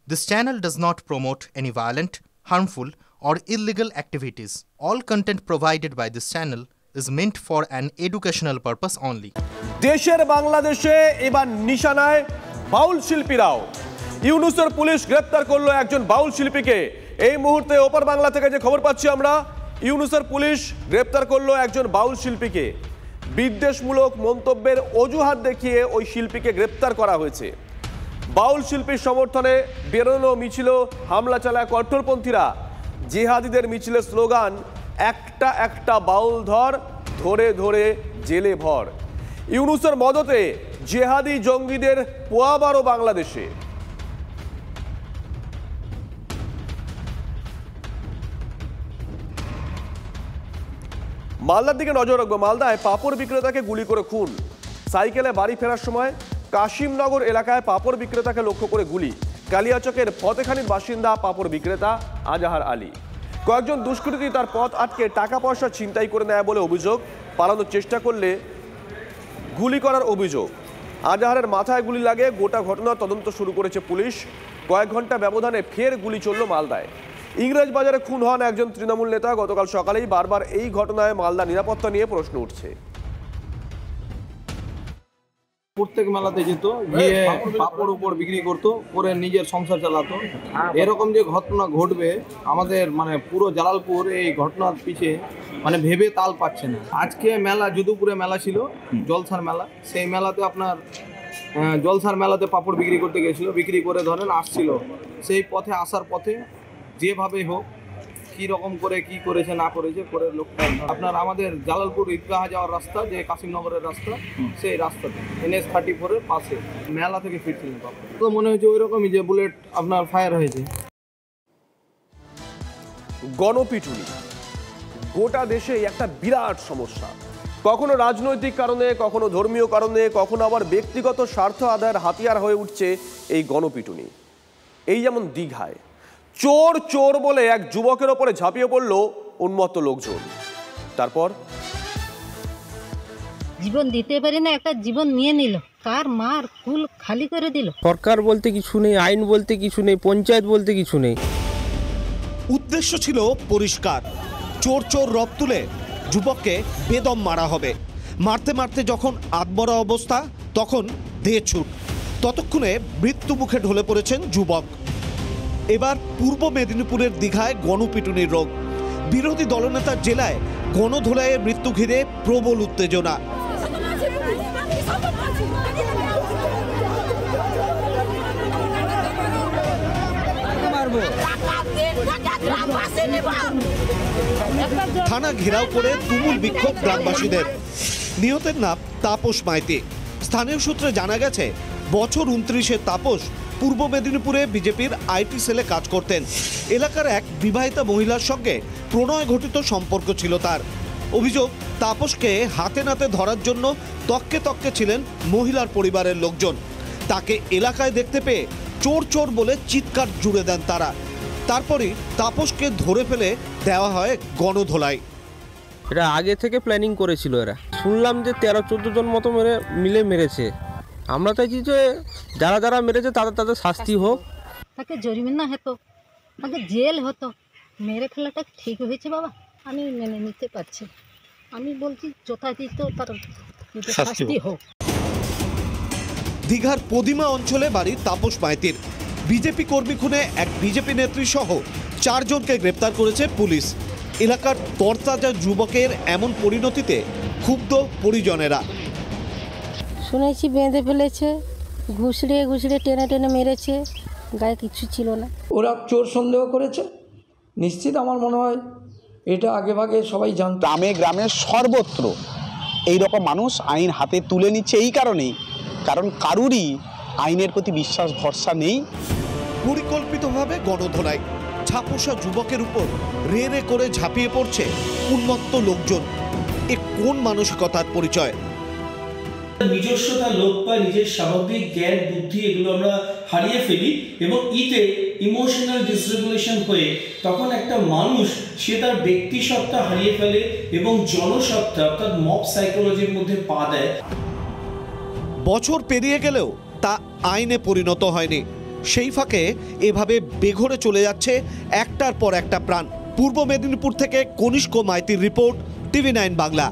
This channel does not promote any violent, harmful, or illegal activities. All content provided by this channel is meant for an educational purpose only. দেশের বাংলাদেশে এবার নিশানায় বাউল শিল্পীরাও। ইউনুসের police গ্রেপ্তার করলো একজন বাউল শিল্পীকে। এই মুহূর্তে ওপার বাংলা থেকে যে খবর পাচ্ছি আমরা, ইউনুসের পুলিশ গ্রেপ্তার করলো একজন বাউল শিল্পীকে। বিদ্বেষমূলক মন্তব্যের অজুহাত দেখিয়ে ওই শিল্পীকে গ্রেপ্তার করা হয়েছে। বাউল শিল্পীর সমর্থনে বেরোনো মিছিলে হামলা চালায় কট্টরপন্থীরা। জিহাদিদের মিছিলের স্লোগান, একটা একটা বাউল ধর, ধরে ধরে জেলে ভর। ইউনুসের মদতে জিহাদি জঙ্গিদের পোয়াবারও বাংলাদেশে। মালদার দিকে নজর রাখবো। মালদায় পাপড় বিক্রেতাকে গুলি করে খুন। সাইকেলে বাড়ি ফেরার সময় কাশিমনগর এলাকায় পাপড় বিক্রেতাকে লক্ষ্য করে গুলি। কালিয়াচকের ফতেখানির বাসিন্দা পাপড় বিক্রেতা আজাহার আলী। কয়েকজন দুষ্কৃতী তার পথ আটকে টাকা পয়সা ছিনতাই করে নেয় বলে অভিযোগ। পালানোর চেষ্টা করলে গুলি করার অভিযোগ। আজাহারের মাথায় গুলি লাগে। গোটা ঘটনার তদন্ত শুরু করেছে পুলিশ। কয়েক ঘন্টা ব্যবধানে ফের গুলি চলল মালদায়। ইংরেজ বাজারে খুন হন একজন তৃণমূল নেতা। গতকাল সকালেই বারবার এই ঘটনায় মালদা নিরাপত্তা নিয়ে প্রশ্ন উঠছে। প্রত্যেক মেলাতে যেত, গিয়ে পাপড় উপর বিক্রি করতো, করে নিজের সংসার চালাতো। এরকম যে ঘটনা ঘটবে আমাদের পুরো জালালপুর এই ঘটনার পিছে ভেবে তাল পাচ্ছে না। আজকে মেলা, যদুপুরে মেলা ছিল, জলসার মেলা। সেই মেলাতে আপনার জলসার মেলাতে পাপড় বিক্রি করতে গেছিল, বিক্রি করে ধরেন আসছিল। সেই পথে আসার পথে যেভাবে হোক কী রকম করে কি করেছে না করেছে করে লোকটা আপনার আমাদের জালালপুর ঈদগাহ যাওয়ার রাস্তা, যে কাশিমনগরের রাস্তা, সেই রাস্তাতে NH 34-এর পাশে মেলা থেকে ফিরছিলেন। তো মনে হয়েছে ওই রকমই যে বুলেট আপনার ফায়ার হয়েছে। গণপিটুনি গোটা দেশে একটা বিরাট সমস্যা। কখনো রাজনৈতিক কারণে, কখনো ধর্মীয় কারণে, কখনো আবার ব্যক্তিগত স্বার্থ আদায়ের হাতিয়ার হয়ে উঠছে এই গণপিটুনি। এই যেমন দীঘায় চোর চোর বলে এক যুবকের ওপরে ঝাঁপিয়ে পড়ল উন্মত্ত লোকজন। তারপর জীবন দিতে পারি না, একটা জীবন নিয়ে নিল। কার মার কুল খালি করে দিল। সরকার বলতে কিছু নেই, আইন বলতে কিছু নেই, পঞ্চায়েত বলতে কিছু নেই। উদ্দেশ্য ছিল পরিষ্কার, চোর চোর রব তুলে যুবককে বেদম মারা হবে। মারতে মারতে যখন আধমরা অবস্থা, তখন দেহ ছুট। ততক্ষণে মৃত্যু মুখে ঢলে পড়েছেন যুবক। এবার পূর্ব মেদিনীপুরের দীঘায় গণপিটুনির রোগ। বিরোধী দলনেতার জেলায় গণধোলাইয়ের মৃত্যু ঘিরে প্রবল উত্তেজনা। থানা ঘেরাও করে তুমুল বিক্ষোভ গ্রামবাসীদের। নিহতের নাম তাপস মাইতি। স্থানীয় সূত্রে জানা গেছে, বছর 29-এর তাপস পূর্ব মেদিনীপুরে বিজেপির আইটি সেলে কাজ করতেন। এলাকার এক বিবাহিতা মহিলার সঙ্গে প্রণয় ঘটিত সম্পর্ক ছিল তার। অভিযোগ, তাপসকে হাতে নাতে ধরার জন্য তককে তককে ছিলেন মহিলার পরিবারের লোকজন। তাকে এলাকায় দেখতে পেয়ে চোর চোর বলে চিৎকার জুড়ে দেন তারা। তারপরই তাপসকে ধরে ফেলে দেওয়া হয় গণধোলাই। এটা আগে থেকে প্ল্যানিং করেছিল এরা। শুনলাম যে 13-14 জন মতো মিলে মেরেছে। আমরা চাইছি যে যারা যারা মেরেছে তাদের শাস্তি হোক। তাকে জরিমানা হতো, তাকে জেল হতো। মেরে ফেলাটা ঠিক হয়েছে বাবা, আমি মেনে নিতে পারছি। আমি বলছি যথাযথ তার শাস্তি হোক। দীঘার পদিমা অঞ্চলে বাড়ি তাপস মাইতির। বিজেপি কর্মী খুনে এক বিজেপি নেত্রী সহ 4 জনকে গ্রেপ্তার করেছে পুলিশ। এলাকার তরতাজা যুবকের এমন পরিণতিতে ক্ষুব্ধ পরিজনেরা। শুনেছি বেঁধে ফেলেছে, ঘুষড়ে ঘুষড়ে টেনে টেনে মেরেছে, গায়ে কিছু ছিল না। ওরা চোর সন্দেহ করেছে নিশ্চিত। আমার মনে হয় এটা আগে ভাগে সবাই জানত। গ্রামে গ্রামে সর্বত্র এইরকম মানুষ আইন হাতে তুলে নিচ্ছে এই কারণেই, কারণ কারুরই আইনের প্রতি বিশ্বাস ভরসা নেই। পরিকল্পিতভাবে গণধোলাই, ছাপোষা যুবকের উপর রে রে করে ঝাঁপিয়ে পড়ছে উন্মত্ত লোকজন। এ কোন মানসিকতার পরিচয়? নিজস্বতা লোপ পায়, নিজের স্বাভাবিক জ্ঞান বুদ্ধি এগুলো আমরা হারিয়ে ফেলি এবং ইমোশনাল ডিসরেগুলেশন হয়ে তখন একটা মানুষ সে তার ব্যক্তিসত্তা হারিয়ে ফেলে এবং জনসত্তা অর্থাৎ মব সাইকোলজির মধ্যে পা দেয়। বছর পেরিয়ে গেলেও তা আইনে পরিণত হয়নি। সেই ফাঁকে এভাবে বেঘরে চলে যাচ্ছে একটার পর একটা প্রাণ। পূর্ব মেদিনীপুর থেকে কনিষ্ক মাইতির রিপোর্ট, TV9 বাংলা।